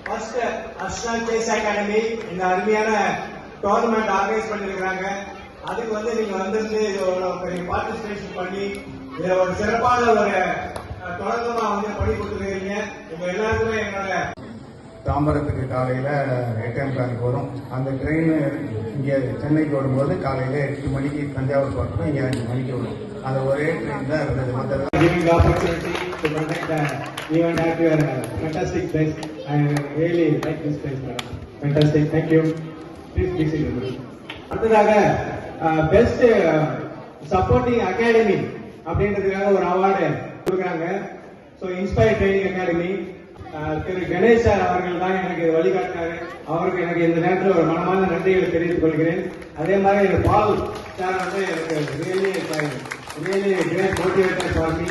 First அஸ்னால் chase academy இந்த அருமையான tournament organise பண்ணிருக்காங்க. அதுக்கு வந்து நீங்க வந்திருந்து பெரிய பார்ட்டிசிபேஷன் பண்ணி இதை ஒரு சிறப்பான ஒரு தொடக்கமா வந்து பணி கொடுத்துருக்கீங்க. உங்க எல்லாருக்குமே என்னோட தாம்பரத்துக்கு காலையில் 8:30 வரும். அந்த ட்ரெயின் இங்கே சென்னைக்கு வரும்போது காலையில் 8 மணிக்கு தஞ்சாவூர் போகிறோம். இங்கே 5 மணிக்கு வரும். அந்த ஒரே ட்ரெயின் தான் இருந்தது. மற்ற அடுத்ததாக பெஸ்ட் சப்போர்ட்டிங் அகாடமி அப்படின்றதுக்காக ஒரு அவார்டு கொடுக்குறாங்க. ஸோ இன்ஸ்பயர் ட்ரைனிங் அகாடமி திரு கணேஷ் சார் அவர்கள் தான் எனக்கு வழிகாட்டினாரு. அவருக்கு எனக்கு இந்த நேரத்தில் ஒரு மனமான நன்றிகளை தெரிவித்துக் கொள்கிறேன். அதே மாதிரி பால் சார் வந்து எனக்கு really great motivator for me.